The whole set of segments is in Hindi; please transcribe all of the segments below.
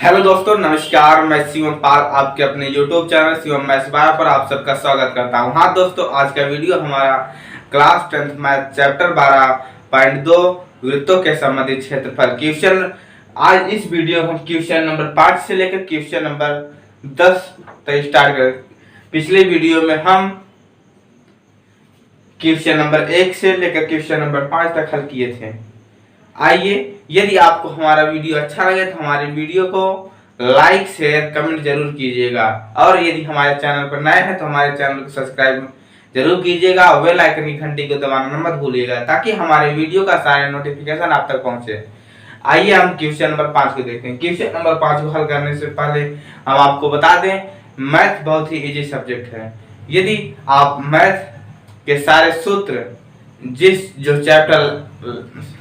हेलो दोस्तों, नमस्कार। मैं शिवम पाल आपके अपने YouTube चैनल शिवम मैथ्स 12 पर आप सबका स्वागत करता हूं। हाँ दोस्तों, आज का वीडियो हमारा क्लास 10th मैथ चैप्टर 12.2 वृत्तों के संबंधित क्षेत्रफल क्वेश्चन। आज इस वीडियो में हम क्वेश्चन नंबर 5 से लेकर क्वेश्चन नंबर 10 तक स्टार्ट करें। पिछले वीडियो में हम क्वेश्चन नंबर 1 से लेकर क्वेश्चन नंबर 5 तक हल किए थे। आइए, यदि आपको हमारा वीडियो अच्छा लगे तो हमारे वीडियो को लाइक शेयर कमेंट जरूर कीजिएगा, और यदि हमारे चैनल पर नए हैं तो हमारे चैनल को सब्सक्राइब जरूर कीजिएगा और बेल आइकन की घंटी को दबाना मत भूलिएगा, ताकि हमारे वीडियो का सारे नोटिफिकेशन आप तक पहुंचे। आइए हम क्वेश्चन नंबर 5 को देखते हैं। क्वेश्चन नंबर 5 को हल करने से पहले हम आपको बता दें, मैथ बहुत ही इजी सब्जेक्ट है। यदि आप मैथ के सारे सूत्र जो चैप्टर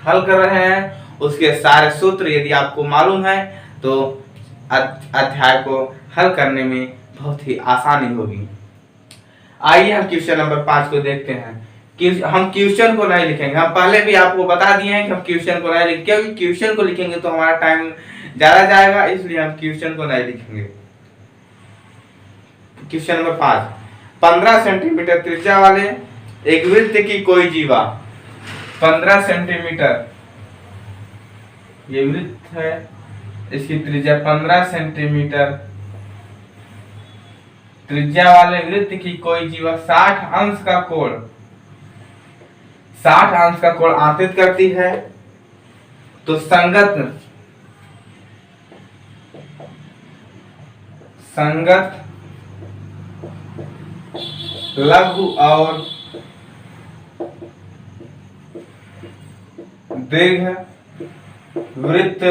हल कर रहे हैं उसके सारे सूत्र यदि आपको मालूम है तो अध्याय को हल करने में बहुत ही आसानी होगी। आइए हम क्वेश्चन नंबर 5 को देखते हैं। हम क्वेश्चन को नहीं लिखेंगे, हम पहले भी आपको बता दिए हैं कि हम क्वेश्चन को नहीं लिखेंगे, क्योंकि क्वेश्चन को लिखेंगे तो हमारा टाइम ज्यादा जाएगा, इसलिए हम क्वेश्चन को नहीं लिखेंगे। क्वेश्चन नंबर 5, 15 सेंटीमीटर त्रिज्या वाले एक वृत्त की कोई जीवा 15 सेंटीमीटर, ये वृत्त है, इसकी त्रिज्या 15 सेंटीमीटर त्रिज्या वाले वृत्त की कोई जीवा 60 अंश का कोण आंतरित करती है, तो संगत लघु और दीर्घ वृत्त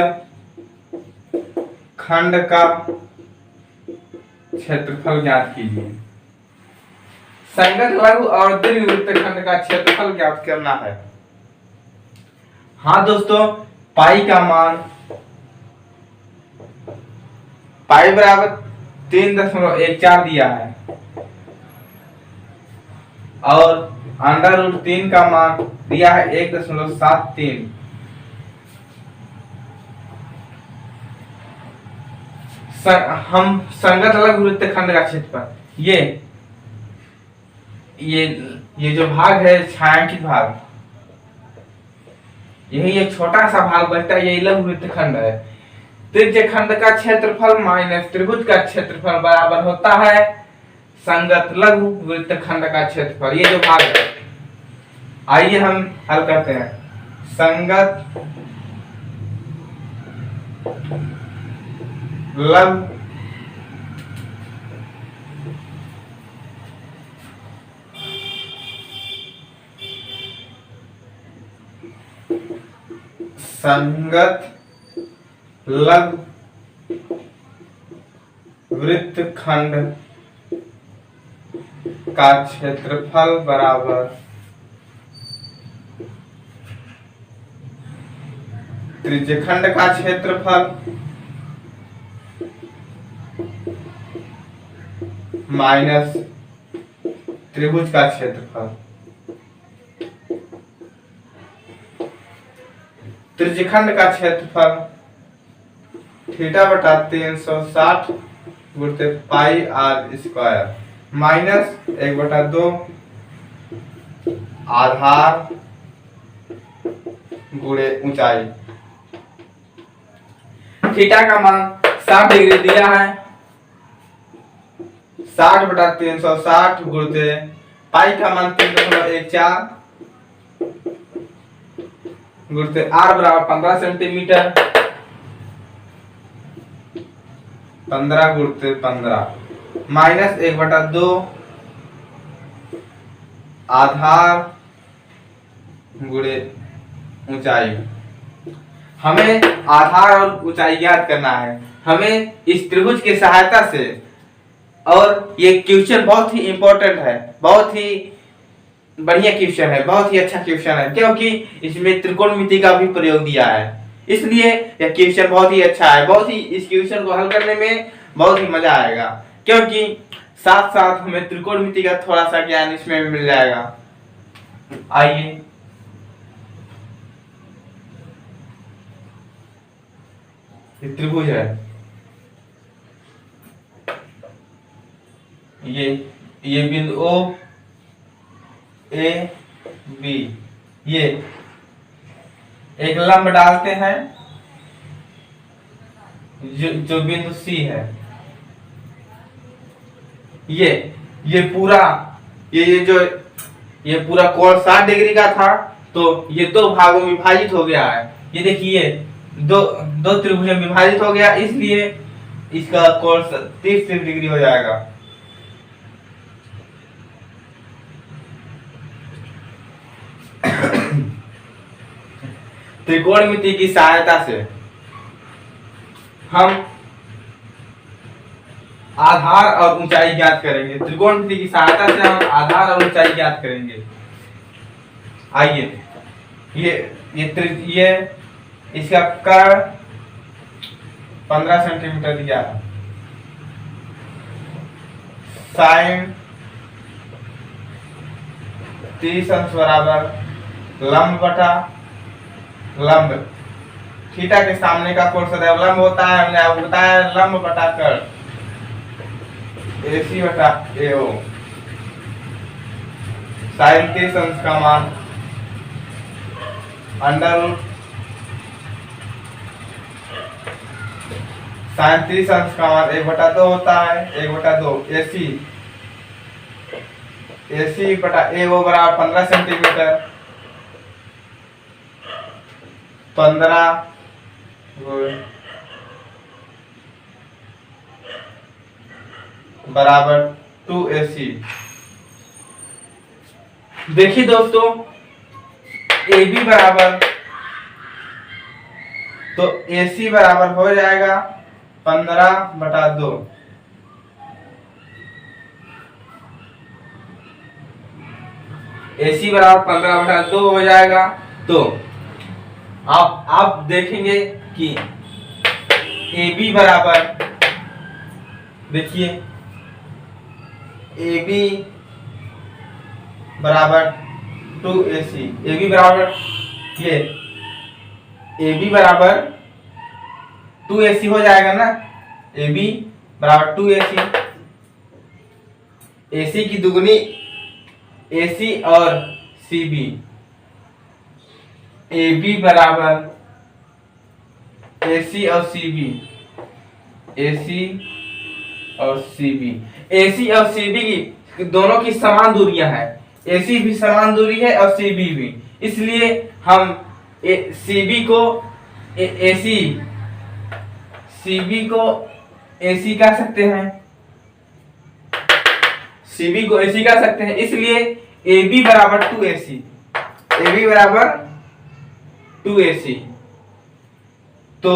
खंड का क्षेत्रफल ज्ञात कीजिए। संगत लघु और दीर्घ वृत्त खंड का क्षेत्रफल ज्ञात करना है। हाँ दोस्तों, पाई का मान पाई बराबर 3.14 दिया है और √3 का मान दिया है 1.73। हम संगत लघु वृत्त खंड का क्षेत्रफल, ये जो भाग है छायांकित भाग, यही एक छोटा सा भाग बचता है, यही लघु वृत्त खंड है। त्रिज्य खंड का क्षेत्रफल माइनस त्रिभुज का क्षेत्रफल बराबर होता है संगत लघु वृत्त खंड का क्षेत्रफल, ये जो भाग है। आइए हम हल करते हैं। संगत लघु वृत्त खंड का क्षेत्रफल बराबर त्रिज्यखंड का क्षेत्रफल माइनस त्रिभुज का क्षेत्रफल। त्रिज्यखंड का क्षेत्रफल θ/360 गुणित पाई r स्क्वायर माइनस 1/2 आधार गुणे ऊंचाई। थीटा का मान 60 डिग्री दिया है, 60/360 गुणित पाई का मान 3.14 गुणित r बराबर 15 सेंटीमीटर, 15 गुणित 15 माइनस 1/2 आधार गुणे ऊंचाई। हमें आधार और ऊंचाई ज्ञात करना है, हमें इस त्रिभुज की सहायता से। और ये क्वेश्चन बहुत ही इंपॉर्टेंट है, बहुत ही बढ़िया क्वेश्चन है, बहुत ही अच्छा क्वेश्चन है, क्योंकि इसमें त्रिकोणमिति का भी प्रयोग दिया है, इसलिए यह क्वेश्चन बहुत ही अच्छा है। बहुत ही इस क्वेश्चन को हल करने में बहुत ही मजा आएगा, क्योंकि साथ साथ हमें त्रिकोणमिति का थोड़ा सा ज्ञान इसमें भी मिल जाएगा। आइए त्रिभुज है, ये ये बिंदु ओ ए बी, ये एक लंब डालते हैं जो बिंदु सी है। ये पूरा ये पूरा कोण 60 डिग्री का था, तो ये दो भागों में विभाजित हो गया है। ये देखिए दो त्रिभुज में विभाजित हो गया, इसलिए इसका कोण 30 डिग्री हो जाएगा। त्रिकोणमिति की सहायता से हम आधार और ऊंचाई ज्ञात करेंगे। त्रिकोणमिति की सहायता से हम आधार और ऊंचाई ज्ञात करेंगे। आइए, ये इसका कर्ण 15 सेंटीमीटर दिया है। साइन 30 अंश बराबर लंब बटा लंब। थीटा के सामने का कोण सदैव लंब होता है, हमने आपको बताया। लंब बटा कर्ण AC बटा AO। साइन 30 अंश का मान अंडर साइन 30 अंश का मान 1/2 होता है। 1/2 AC बटा AO बराबर 15 सेंटीमीटर। 15 बराबर 2AC। देखिए दोस्तों, AB बराबर, तो AC बराबर हो जाएगा 15/2। AC बराबर 15/2 हो जाएगा। तो आप देखेंगे कि AB बराबर, देखिए AB बराबर 2AC। AB बराबर ये AB बराबर 2AC हो जाएगा ना। AB बराबर 2AC। AC की दुगुनी AC और CB। AB बराबर AC और CB। AC और CB। AC और CB की दोनों की समान दूरियां हैं। AC भी समान दूरी है और CB भी, इसलिए हम CB को AC कह सकते हैं। CB को AC कह सकते हैं, इसलिए AB बराबर 2AC। AB बराबर 2AC। तो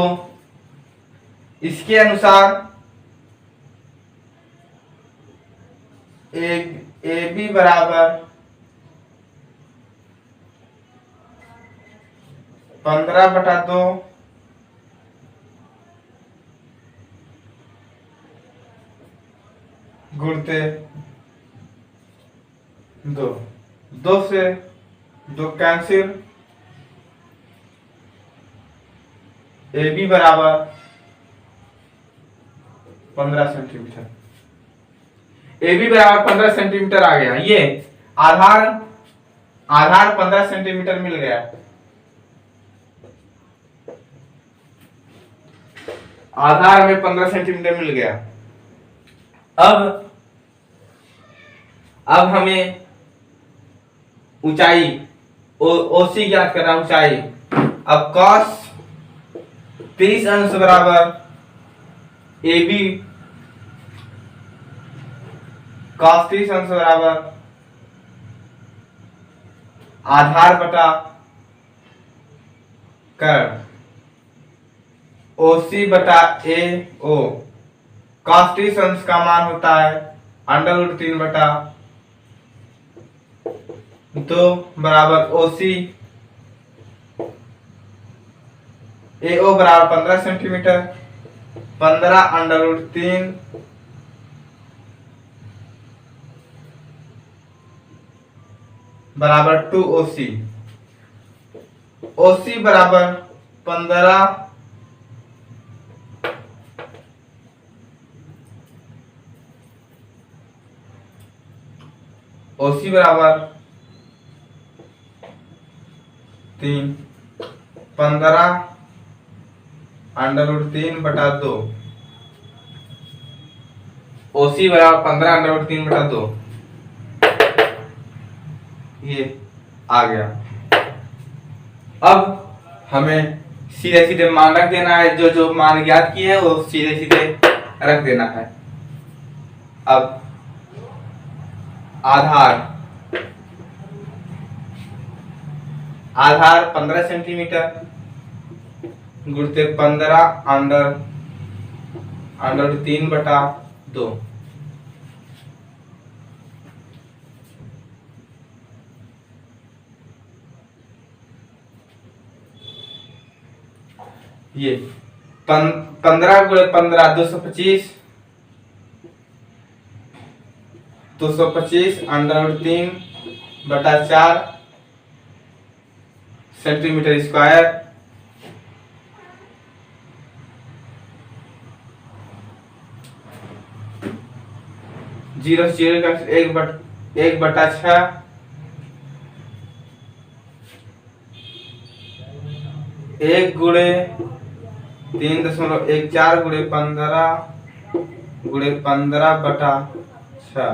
इसके अनुसार AB बराबर 15/2 गुणते 2। 2 से 2 कैंसिल। AB बराबर 15 सेंटीमीटर। AB बराबर 15 सेंटीमीटर आ गया। ये आधार 15 सेंटीमीटर मिल गया। आधार में 15 सेंटीमीटर मिल गया। अब हमें ऊंचाई OC ज्ञात करना। ऊंचाई अब cos 30 अंश बराबर AB, cos 30 अंश बराबर आधार बटा कर्ण OC बटा AO। cos 30 अंश का मान होता है √3/2 बराबर OC। AO बराबर 15 सेंटीमीटर। 15 बराबर 2OC। OC बराबर 15 15 OC बराबर 3, 15√3/2। OC बराबर 15√3/2। ये आ गया। अब हमें सीधे सीधे मान रख देना है, जो जो मान ज्ञात किए हैं वो सीधे सीधे रख देना है। अब आधार 15 सेंटीमीटर गुणित 15√3/2। ये 15 गुणे 15 225, 225√3/4 सेंटीमीटर स्क्वायर। जीरो से जीरो का 1/6 1 गुणे 3.14 गुणे 15/6।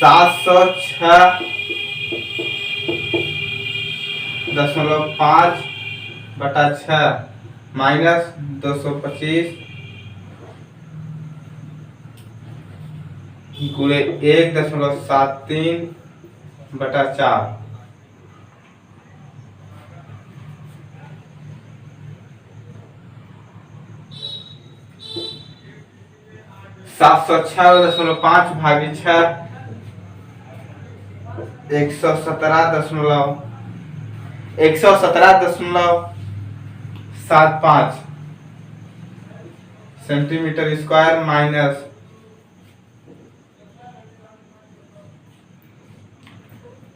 706.5/6 माइनस 225 गुणे 1.73/4। 706.5 भागी 6 117.75 centimetre square minus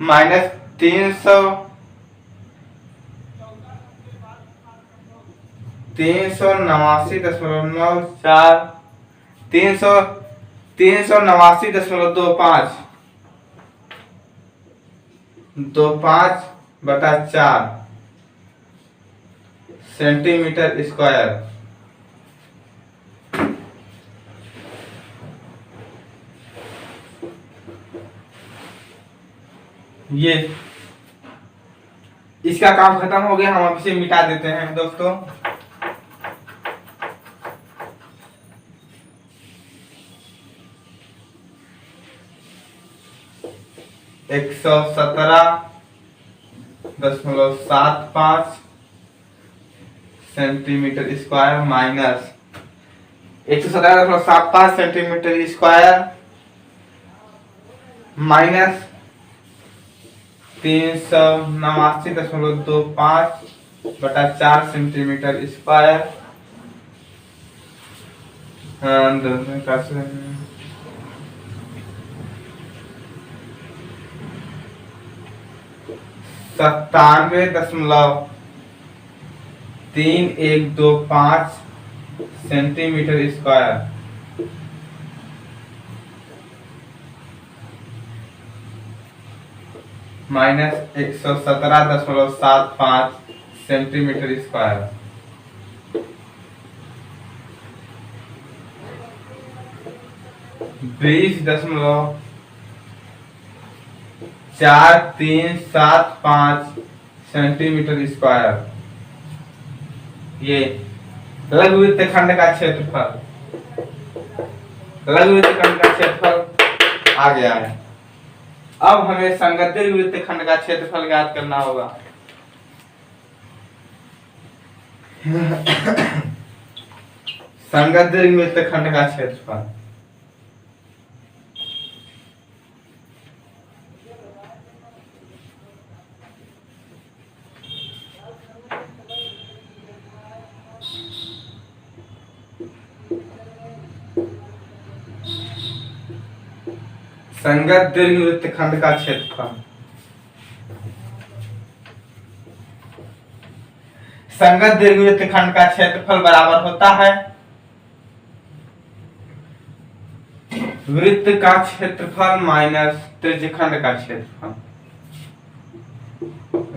389.25 centimetre square. ये इसका काम खत्म हो गया, हम अब इसे मिटा देते हैं दोस्तों। एक 117.75 centimetre square minus 117.75 centimetre square minus 389.25/4 centimetre square. 97.3125 centimetre square minus 117.75 centimetre square. 20.4375 centimetre square. ये लघु वृत्तखंड का क्षेत्रफल आ गया है। अब हमें संगत दीर्घ वृत्तखंड का क्षेत्रफल ज्ञात करना होगा। संगत दीर्घ वृत्तखंड का क्षेत्रफल संगत दीर्घ वृत्तखंड का क्षेत्रफल संगत दीर्घवृत्तखंड का क्षेत्रफल बराबर होता है वृत्त का क्षेत्रफल माइनस त्रिज्यखंड का क्षेत्रफल।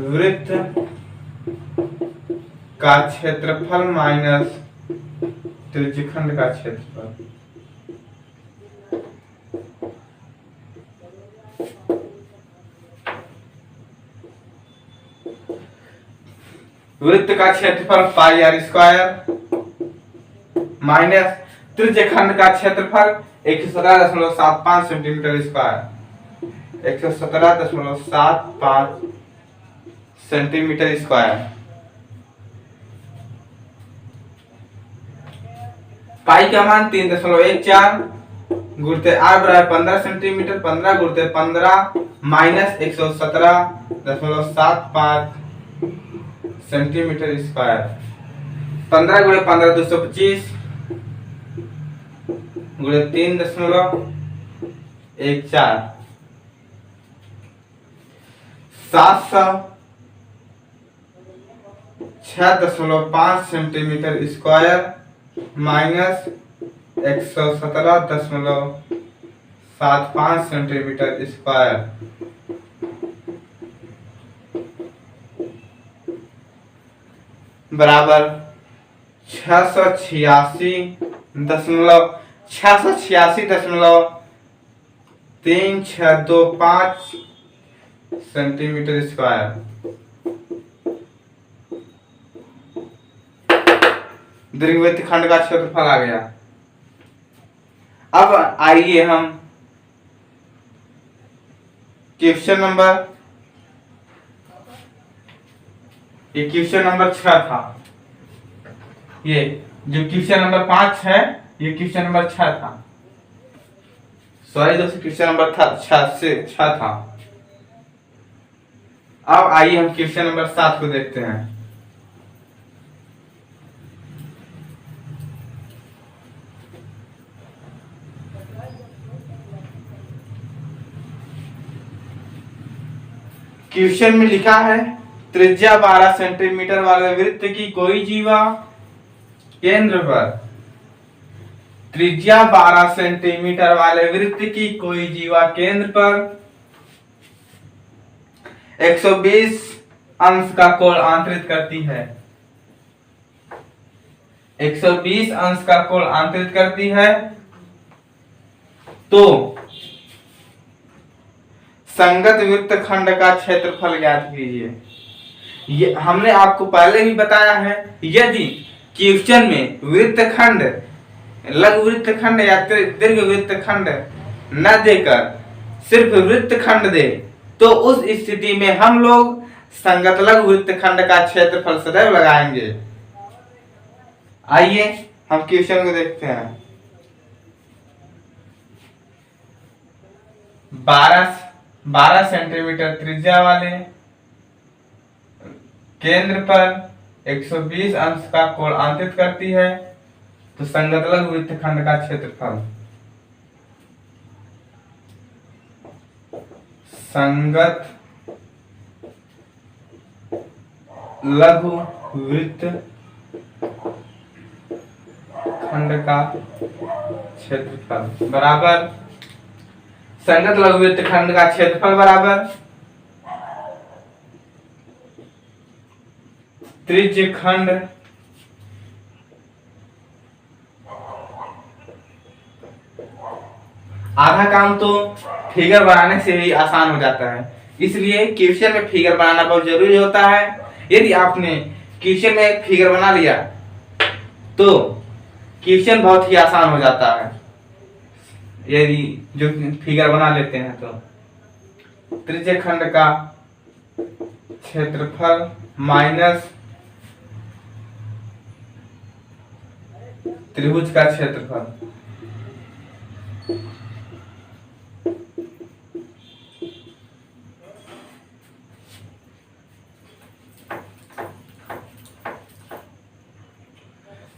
वृत्त का क्षेत्रफल माइनस त्रिज्यखंड का क्षेत्रफल। वृत्त का क्षेत्रफल पाई आर स्क्वायर माइनस त्रिज्यखंड का क्षेत्रफल 117.75 centimetre square. 117.75 centimetre square. Pi का मान 3.14 गुणित आर बराबर 15 सेंटीमीटर। 15 गुणित 15 माइनस 117.75 सेंटीमीटर स्क्वायर। 15 गुणे 15 225 गुणे 3.14 706.5 centimetre square minus 117.75 centimetre square बराबर 686.3625 सेंटीमीटर स्क्वायर। दीर्घवृत्तखंड का क्षेत्रफल आ गया। अब आइए हम क्वेश्चन नंबर 6 था। ये जो क्वेश्चन नंबर 5 है ये क्वेश्चन नंबर 6 था। सॉरी दोस्तों, क्वेश्चन नंबर 6 था। अब आइए हम क्वेश्चन नंबर 7 को देखते हैं। क्वेश्चन में लिखा है त्रिज्या 12 सेंटीमीटर वाले वृत्त की कोई जीवा केंद्र पर, त्रिज्या 12 सेंटीमीटर वाले वृत्त की कोई जीवा केंद्र पर 120 अंश का कोण आंतरित करती है। 120 अंश का कोण आंतरित करती है तो संगत वृत्तखंड का क्षेत्रफल ज्ञात कीजिए। ये हमने आपको पहले ही बताया है, यदि क्वेश्चन में वृत्तखंड, लघु वृत्तखंड या दीर्घ वृत्तखंड न देकर सिर्फ वृत्तखंड दे तो उस स्थिति में हम लोग संगत लघु वृत्तखंड का क्षेत्रफल सदैव लगाएंगे। आइए हम क्वेश्चन को देखते हैं। 12 सेंटीमीटर त्रिज्या वाले केंद्र पर 120 अंश का कोण आंतरित करती है तो संगत लघु वृत्तखंड का क्षेत्रफल, संगत लघु वृत्तखंड का क्षेत्रफल बराबर, संगत लघु वृत्तखंड का क्षेत्रफल बराबर त्रिज्यखंड आधा काम तो फिगर बनाने से ही आसान हो जाता है, इसलिए क्वेश्चन में फिगर बनाना बहुत जरूरी होता है। यदि आपने क्वेश्चन में एक फिगर बना लिया तो क्वेश्चन बहुत ही आसान हो जाता है। यदि जो फिगर बना लेते हैं तो त्रिज्यखंड का क्षेत्रफल माइनस त्रिभुज का क्षेत्रफल,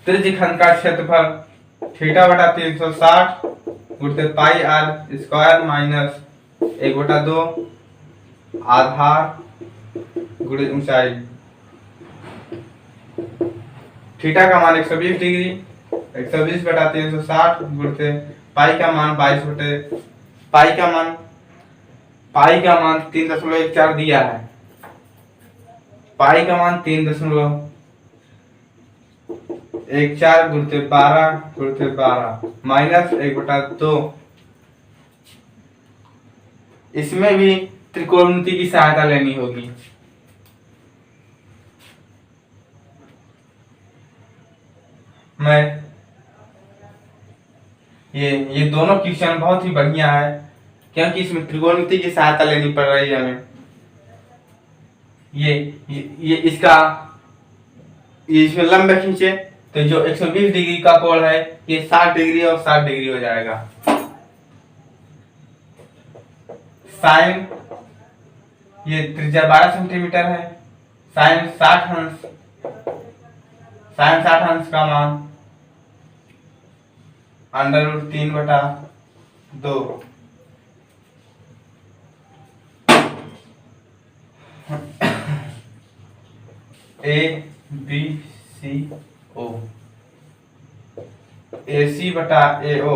त्रिज्यखंड का क्षेत्रफल थीटा बटा 360 गुणित पाई आर स्क्वायर माइनस 1/2 आधार गुणित ऊंचाई थीटा का मान 120 डिग्री, 120 बटा 360 गुणते पाई का मान 22 बटे पाई का मान 3.14 दिया है। पाई का मान 3.14 गुणते 12 माइनस 1/2। इसमें भी त्रिकोणमिति की सहायता लेनी होगी। मैं ये दोनों क्वेश्चन बहुत ही बढ़िया है, क्योंकि इसमें त्रिकोणमिति की सहायता लेनी पड़ रही है हमें। ये इसका इसमें लंब खींचे तो जो 120 डिग्री का कोण है ये 60 डिग्री और 60 डिग्री हो जाएगा। साइन ये त्रिज्या 12 सेंटीमीटर है, साइन 60 अंश का मान √3/2। ABCO AC/AO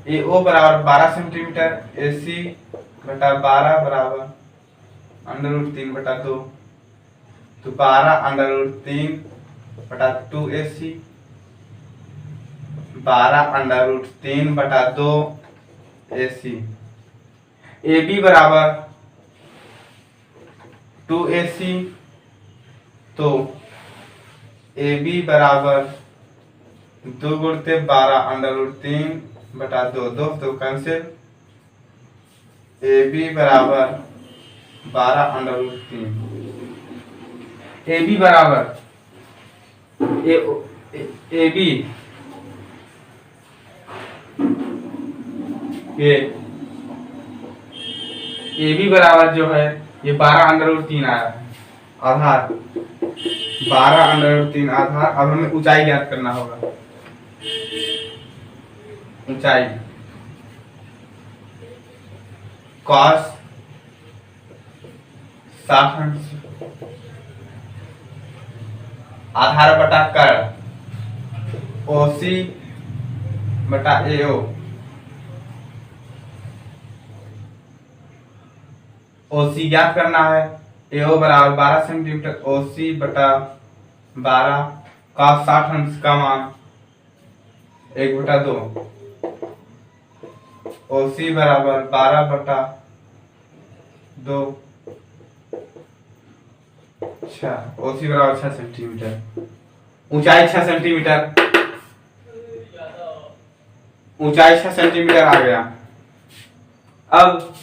AO बराबर 12 सेंटीमीटर, AC/12 बराबर √3/2, तो 12√3/2 AC, 12√3/2 AC। AB बराबर 2AC, तो AB बराबर 2 गुणते 12√3/2, तो कैंसिल। AB बराबर 12√3। AB बराबर AB ये AB बराबर जो है ये 12√3 आया है, आधार 12√3 आधार। अब हमें ऊंचाई ज्ञात करना होगा। ऊंचाई cos 60 अंश आधार बटा कर्ण OC बटा AO। OC ज्ञात करना है, AO बराबर 12 सेंटीमीटर, OC बटा 12 cos 60 अंश का मान 1/2। OC बराबर 12/2। अच्छा, OC बराबर 6 सेंटीमीटर, ऊंचाई 6 सेंटीमीटर, ऊंचाई 6 सेंटीमीटर आ गया। अब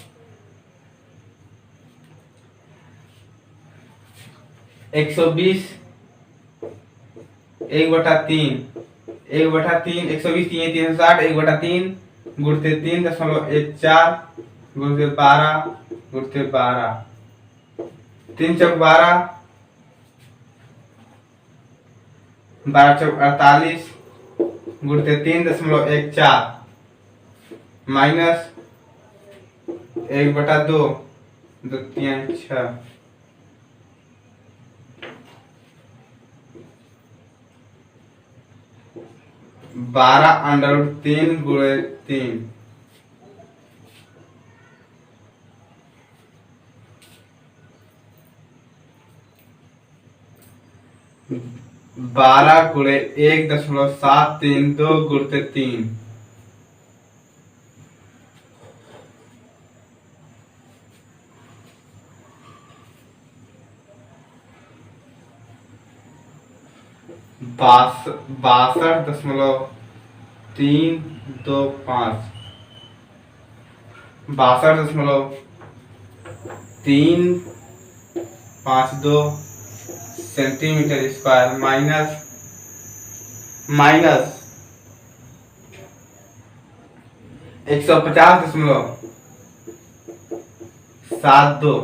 120 1/3 1/3 360 1/3 गुणते 3.14 गुणते 12 गुणते 12 3 चौक 12 12 चौक 48 गुणते 3.14 माइनस 1/2 2 3 6 12√3 गुणे 3 12 गुणे 1.732 गुणते 3 62.325 62.352 सेंटीमीटर स्क्वायर माइनस 150.72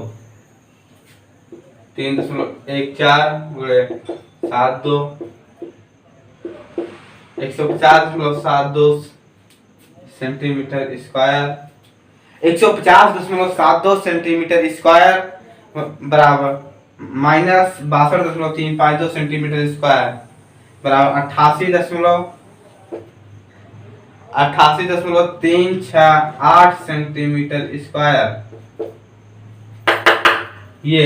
3.14 गुणे 72 150.72 सेंटीमीटर स्क्वायर 150.72 सेंटीमीटर स्क्वायर बराबर -62.352 सेंटीमीटर स्क्वायर बराबर 88.368 सेंटीमीटर स्क्वायर। ये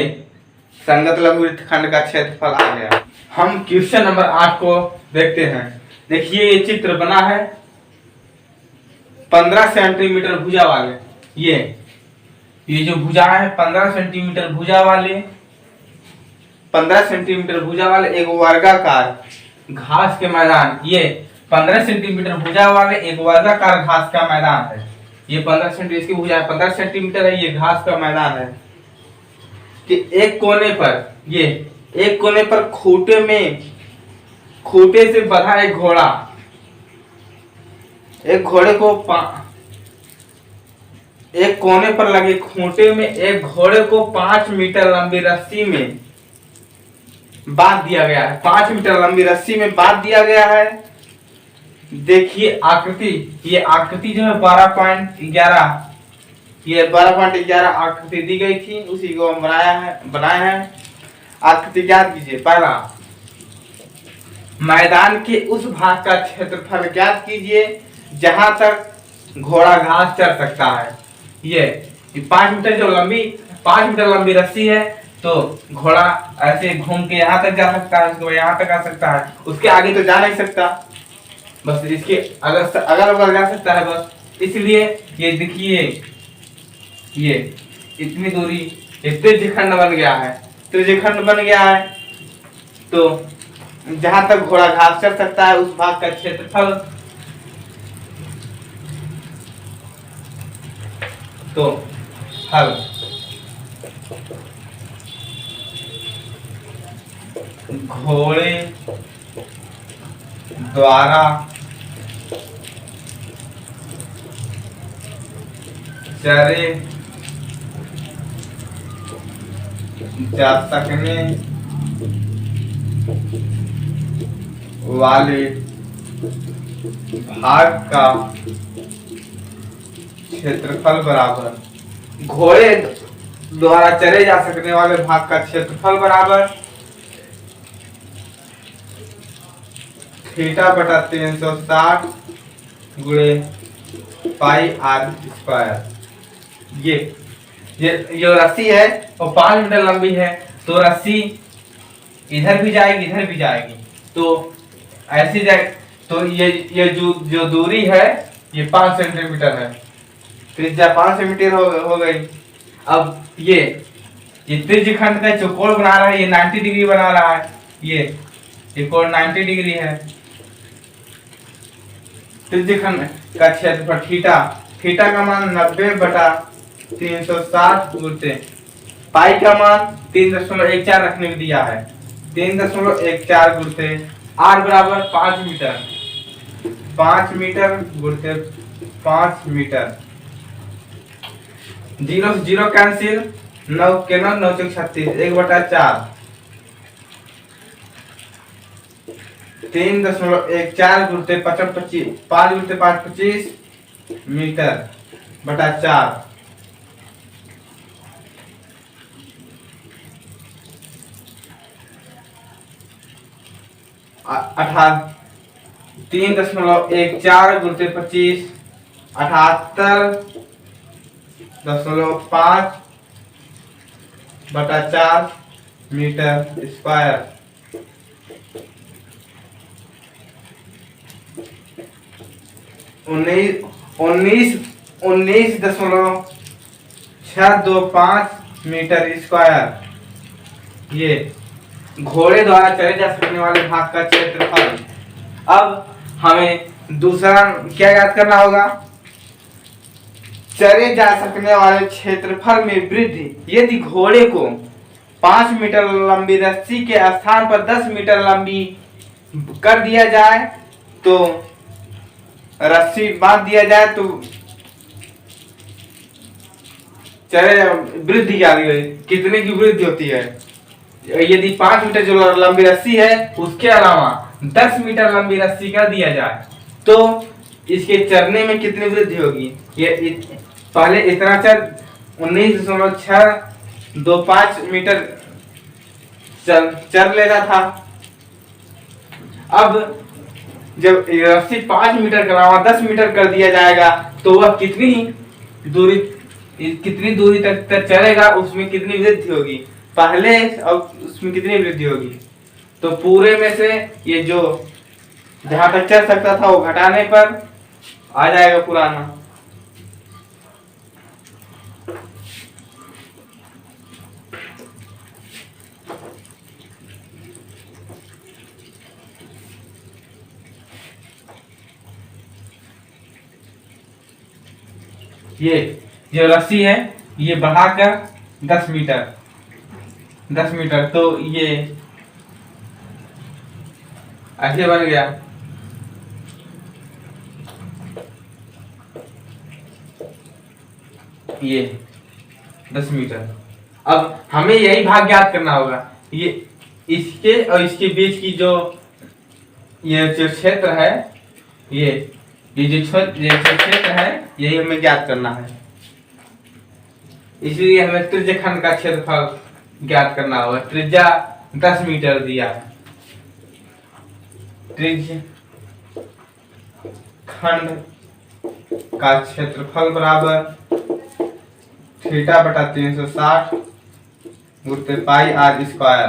संगत लघु वृत्तखंड का क्षेत्रफल आ गया। हम क्वेश्चन नंबर 8 को देखते हैं। देखिए ये चित्र बना है 15 सेंटीमीटर भुजा वाले। ये जो भुजा है 15 सेंटीमीटर भुजा वाले 15 सेंटीमीटर भुजा वाले एक वर्गाकार घास के मैदान। ये 15 सेंटीमीटर भुजा वाले एक वर्गाकार घास का मैदान है। ये 15 सेंटीमीटर इसकी भुजा 15 सेंटीमीटर है। ये घास का मैदान है कि एक कोने पर खूंटे से बंधा एक घोड़ा। एक कोने पर लगे खूंटे में एक घोड़े को 5 मीटर लंबी रस्सी में बांध दिया गया है। 5 मीटर लंबी रस्सी में बांध दिया गया है। देखिए आकृति, ये आकृति जो है 12.11 ये 12.11 आकृति दी गई थी, उसी को हम बनाया है। आकृति ज्ञात कीजिए। पहला, मैदान के उस भाग का क्षेत्रफल ज्ञात कीजिए जहां तक घोड़ा घास चर सकता है। ये 5 मीटर लंबी रस्सी है, तो घोड़ा ऐसे घूम के यहाँ तक जा सकता है, उसके बाद यहाँ तक आ सकता है, उसके आगे तो जा नहीं सकता, बस इसके अगल बगल जा सकता है बस। इसलिए ये देखिए ये इतनी दूरी त्रिज्यखंड बन गया है। तो जहां तक घोड़ा घास चर सकता है उस भाग का क्षेत्रफल तो हल घोड़े द्वारा चरे जा सकने वाले भाग का क्षेत्रफल बराबर घोड़े द्वारा चरे जा सकने वाले भाग का क्षेत्रफल बराबर θ/360 गुणे पाई r स्क्वायर। ये रस्सी है और 5 मीटर लंबी है, तो रस्सी इधर भी जाएगी तो ऐसी जाए, तो ये जो दूरी है ये 5 सेंटीमीटर है, त्रिज्या 5 सेंटीमीटर हो गई। अब ये त्रिज्यखंड का चौकोर बना रहा है, ये 90 डिग्री बना रहा है, ये कोण 90 डिग्री है। त्रिज्यखंड का क्षेत्रफल थीटा का मान 90/360 गुणित पाई का मान 3.14 रखने में दिया है। 3.14 गुणित r बराबर 5 मीटर गुणित 5 मीटर। 0 से 0 कैंसिल, 9 के 9 9 चौक 36 1/4 3.14 गुणित 5 गुणित 5 25 मीटर बटा 4। अठा 3.14 गुणित 25 78.5 बटा 4 मीटर स्क्वायर। 19.625 मीटर स्क्वायर ये घोड़े द्वारा चले जा सकने वाले भाग का क्षेत्रफल। अब हमें दूसरा क्या याद करना होगा, चले जा सकने वाले क्षेत्रफल में वृद्धि। यदि घोड़े को 5 मीटर लंबी रस्सी के स्थान पर 10 मीटर लंबी कर दिया जाए, तो रस्सी बांध दिया जाए, तो चले वृद्धि क्या कितने की वृद्धि होती है। यदि 5 मीटर जो लंबी रस्सी है उसके अलावा 10 मीटर लंबी रस्सी का दिया जाए, तो इसके चरने में कितनी वृद्धि होगी। पहले इतना चर 19.625 मीटर चल लेता था। अब जब रस्सी 5 मीटर का अलावा 10 मीटर कर दिया जाएगा तो वह कितनी दूरी तक चलेगा, उसमें कितनी वृद्धि होगी पहले अब उसमें कितनी वृद्धि होगी। तो पूरे में से ये जो जहां तक चल सकता था वो घटाने पर आ जाएगा पुराना। ये जो रस्सी है ये बढ़ाकर 10 मीटर तो ये ऐसे बन गया। ये 10 मीटर। अब हमें यही भाग ज्ञात करना होगा। ये इसके और इसके बीच की जो क्षेत्र है, ये जो क्षेत्र है यही हमें ज्ञात करना है। इसलिए हमें त्रिज्यखंड का क्षेत्रफल ज्ञात करना होगा। त्रिज्या 10 मीटर दिया है। त्रिज्यखंड का क्षेत्रफल बराबर थीटा बटा 360 गुणित पाई आर स्क्वायर।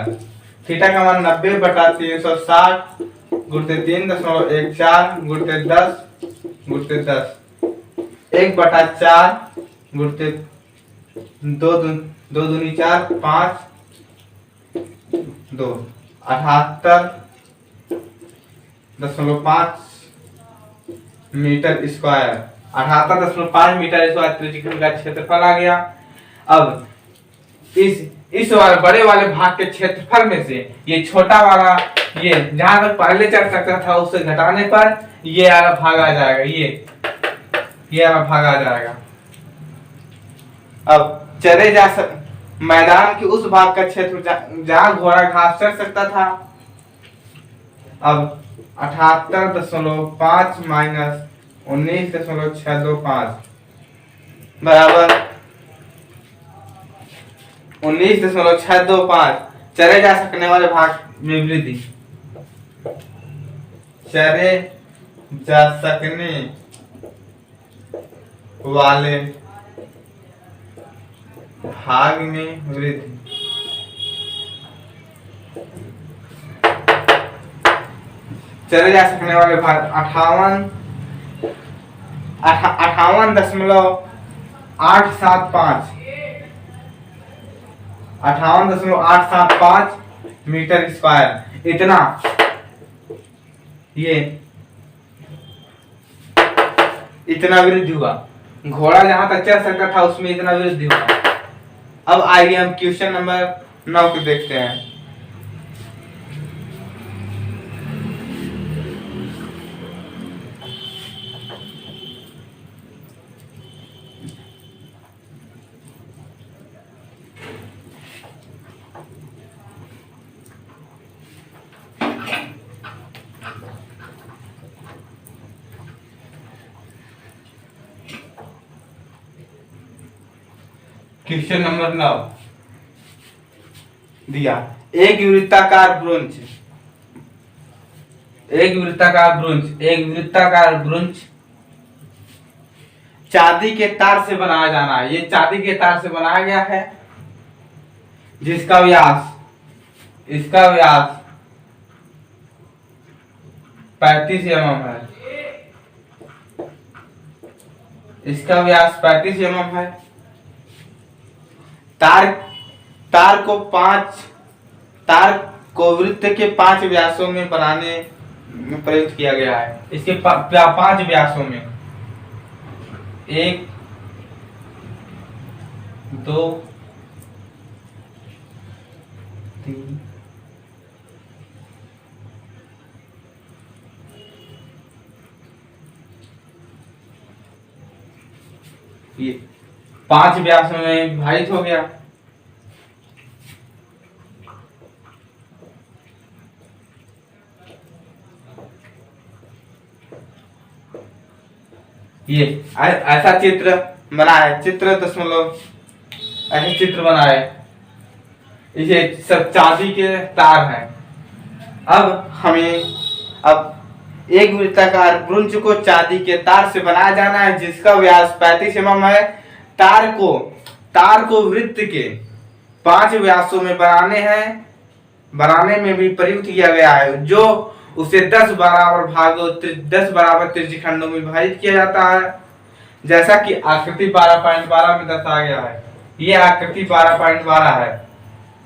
थीटा का मान 90 बटा 360 गुणित 3.14 गुणित 10 गुणित 10 1 बटा 4 गुणित 2 दूनी 4 5 2 78.5 मीटर स्क्वायर। 78.5 मीटर स्क्वायर त्रिज्यखंड का क्षेत्रफल आ गया। अब इस वाले बड़े वाले भाग के क्षेत्रफल में से ये छोटा वाला, ये जहां तक पहले चढ़ सकता था उससे घटाने पर ये वाला भाग आ जाएगा। ये वाला भाग आ जाएगा। अब मैदान के उस भाग का क्षेत्र जहां घोड़ा घास चढ़ सकता था। अब 78.5 माइनस 19.625 बराबर 19.625। चले जा सकने वाले भाग में वृद्धि। चले जा सकने वाले भाग में वृद्धि। चले जा सकने वाले भाग 58.875 मीटर स्क्वायर। इतना वृद्धि हुआ। घोड़ा जहां तक चल सकता था उसमें इतना वृद्धि हुआ। अब आइए हम क्वेश्चन नंबर 9 को देखते हैं। क्वेश्चन नंबर 9 दिया। एक वृत्ताकार ब्रोंज चांदी के तार से बनाया जाना है। ये चांदी के तार से बनाया गया है जिसका व्यास 35 mm है। इसका व्यास 35 mm है। तार को वृत्त के 5 व्यासों में बनाने में प्रयुक्त किया गया है। इसके 5 व्यासों में 1 2 3 ये 5 व्यासों में विभाजित हो गया। ये ऐसा चित्र बनाए चित्र, दशमलव ऐसे चित्र बनाए, इसे सब चांदी के तार हैं। अब एक वृत्ताकार ब्रुंज को चांदी के तार से बनाया जाना है जिसका व्यास 35 mm है। तार को वृत्त के 5 व्यासों में बनाने में भी प्रयुक्त किया गया है, जो उसे 10 बराबर त्रिज्यखंडों में विभाजित किया जाता है, जैसा कि आकृति 12.12 में दर्शाया गया है। ये आकृति 12.12 है।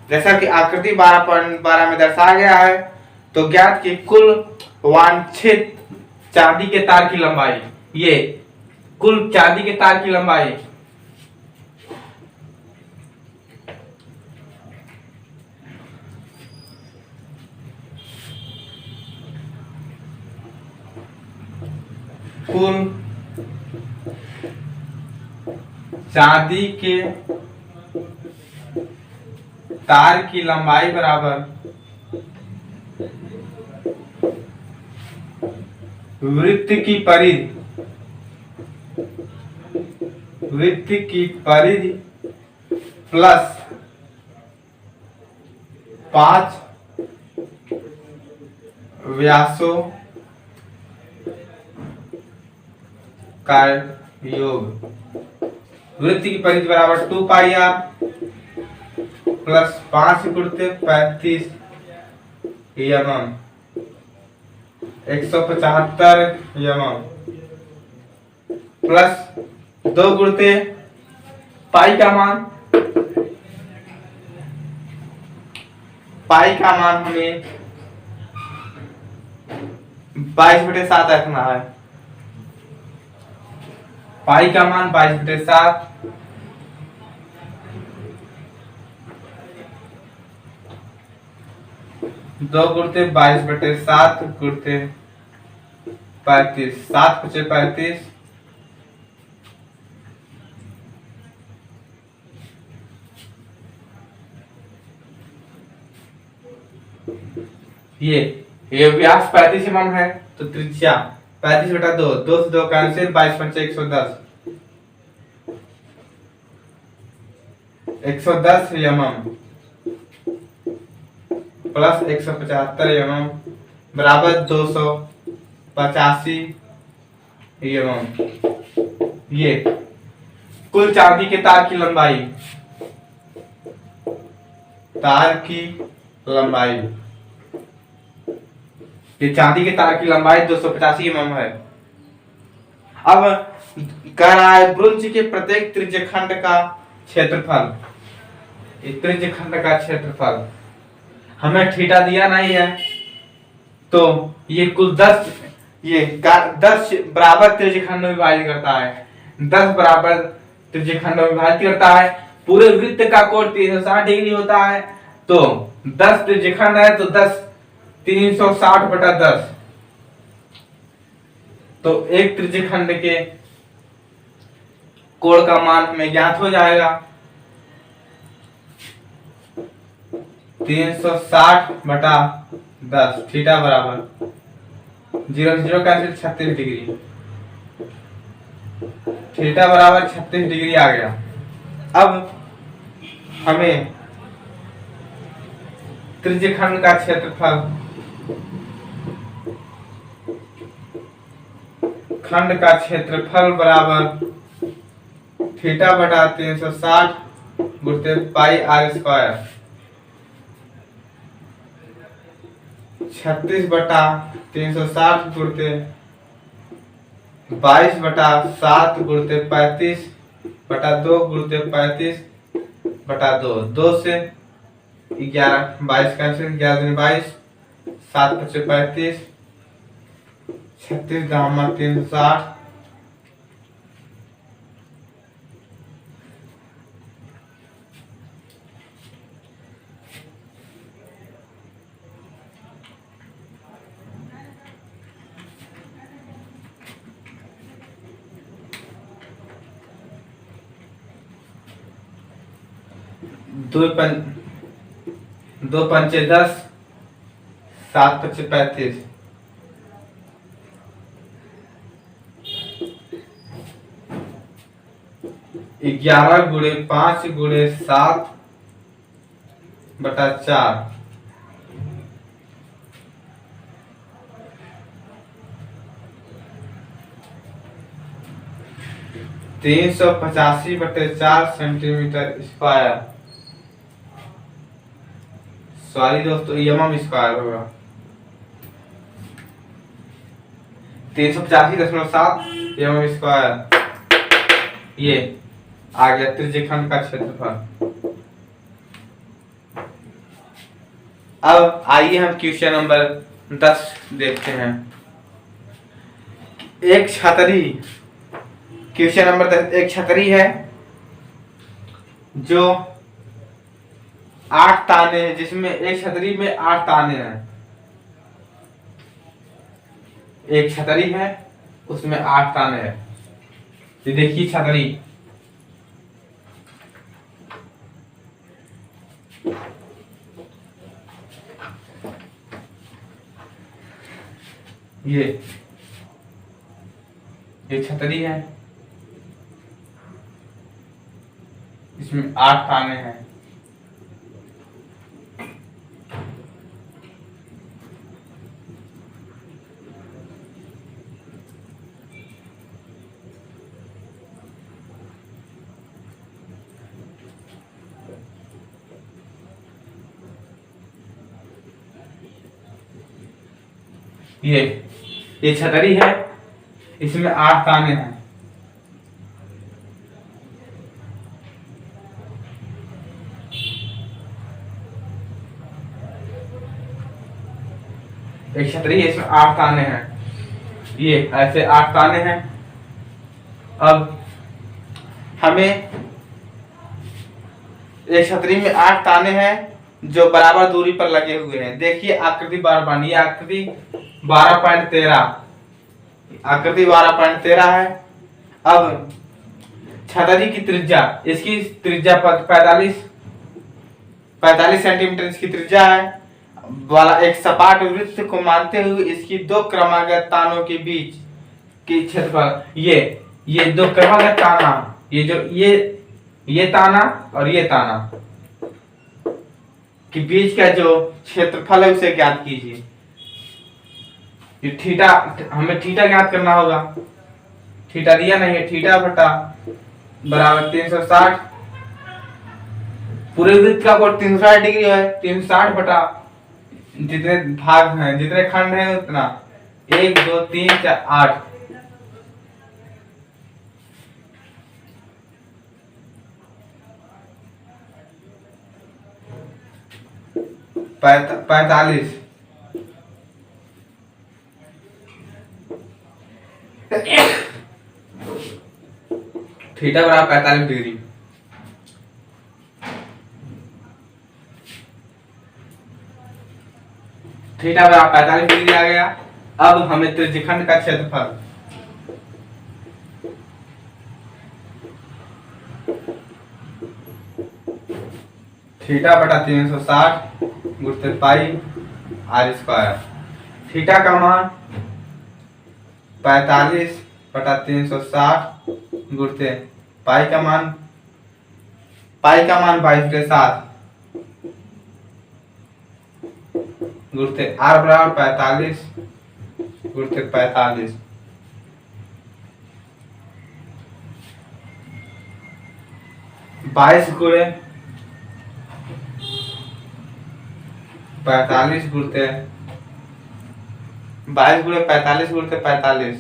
जैसा कि आकृति 12.12 में दर्शाया गया है, तो ज्ञात की कुल वांछित चांदी के तार की लंबाई, ये कुल चांदी के तार की लंबाई कुल चांदी के तार की लंबाई बराबर वृत्त की परिधि प्लस 5 व्यासों का योग। वृत्त की परिधि बराबर 2πr प्लस 5 गुणित 35 mm 175 mm प्लस 2 गुणित पाई का मान हमें 22/7 रखना है। पाई का मान 22/7 2 गुणित 22/7 गुणित 35 7 × 35 ये व्यास 35 mm है, तो त्रिज्या 35/2, 2 से 2 कैंसिल, 22×5 110 mm प्लस 175 mm बराबर 285 mm। ये कुल चांदी के तार की लंबाई ये चांदी के तार की लंबाई 285 mm है। अब कह रहा है ब्रुंज के प्रत्येक त्रिज्यखंड का क्षेत्रफल, इस त्रिज्यखंड का क्षेत्रफल हमें थीटा दिया नहीं है, तो ये कुल 10 बराबर त्रिज्यखंड में विभाजित करता है, 10 बराबर त्रिज्यखंड में विभाजित करता है। पूरे वृत्त का कोण 360 डिग्री होता है, तो 10 त्रिज्यखंड है, तो 10 360/10, तो एक त्रिज्यखंड के कोण का मान हमें ज्ञात हो जाएगा 360/10। थीटा बराबर 0 0 कैंसिल 36 डिग्री, थीटा बराबर 36 डिग्री आ गया। अब हमें त्रिज्यखंड का क्षेत्रफल, खंड का क्षेत्रफल बराबर θ/360 गुणित πr², 36/360 गुणित 22/7 गुणित 35/2 गुणित 35/2, 2 से 11 22 कैंसिल, 11 दूनी 22, 7 × 35, 36 × 360, दो पंचे 10, 7 × 35, 11 गुणे 5 गुणे 7 बटा 4 385/4 सेंटीमीटर स्क्वायर। सॉरी दोस्तों, एमएम स्क्वायर होगा। 385.7 एमएम स्क्वायर। ये आ गया त्रिज्यखंड का क्षेत्रफल। अब आइए हम क्वेश्चन नंबर 10 देखते हैं। एक छतरी, क्वेश्चन नंबर 10, एक छतरी है जो 8 ताने हैं, जिसमें एक छतरी में 8 ताने हैं। एक छतरी है उसमें 8 ताने हैं। ये देखिए छतरी, ये छतरी है, इसमें 8 ताने हैं। ये छतरी है, इसमें 8 ताने हैं। एक छतरी है, इसमें 8 ताने हैं। ये ऐसे 8 ताने हैं। अब हमें एक छतरी में 8 ताने हैं जो बराबर दूरी पर लगे हुए हैं। देखिए आकृति बार बार, ये आकृति 12.13, आकृति 12.13 है। अब छतरी की त्रिज्या, इसकी त्रिज्या 45 सेंटीमीटर इसकी त्रिज्या है वाला एक सपाट वृत्त को मानते हुए इसकी 2 क्रमागत तानों के बीच की क्षेत्रफल। ये 2 क्रमागत ताना, ये जो ये ताना और ये ताना के बीच का जो क्षेत्रफल है उसे ज्ञात कीजिए। ये थीटा, हमें थीटा ज्ञात करना होगा। थीटा दिया नहीं है, थीटा बटा बराबर 360, पूरे वृत्त का कोण 360 डिग्री है। 360 बटा जितने भाग हैं, जितने खंड हैं उतना 1 2 3 4 8, पैतालीस। थीटा बराबर 45 डिग्री। थीटा बराबर 45 डिग्री आ गया। अब हमें त्रिज्यखंड का क्षेत्रफल, थीटा बटा 360 गुणित पाई आर स्क्वायर। थीटा का मान 45 बटा 360 गुणित पाई का मान 22/7 गुणित आर बराबर 45 गुणित 45। बाईस गुणे 45 गुणित 45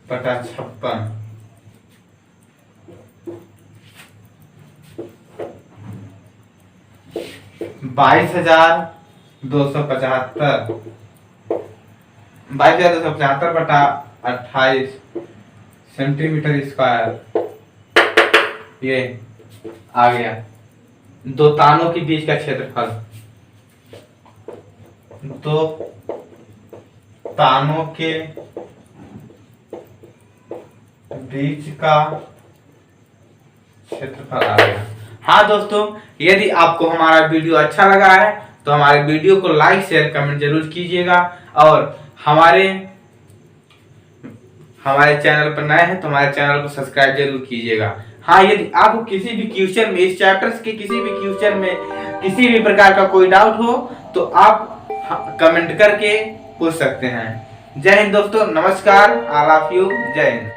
बटा 56। 22,275 बटा 28 सेंटीमीटर स्क्वायर। ये आ गया 2 तानों के बीच का क्षेत्रफल। 2 तानों के बीच का क्षेत्रफल आ गया। हाँ दोस्तों, यदि आपको हमारा वीडियो अच्छा लगा है तो हमारे वीडियो को लाइक शेयर कमेंट जरूर कीजिएगा और हमारे हमारे चैनल पर नए हैं तो हमारे चैनल को सब्सक्राइब जरूर कीजिएगा। हाँ, यदि आपको किसी भी क्वेश्चन में, इस चैप्टर्स के किसी भी क्वेश्चन में किसी भी प्रकार का कोई डाउट हो तो आप कमेंट करके पूछ सकते हैं। जय हिंद दोस्तों, नमस्कार, आई लव यू, जय हिंद।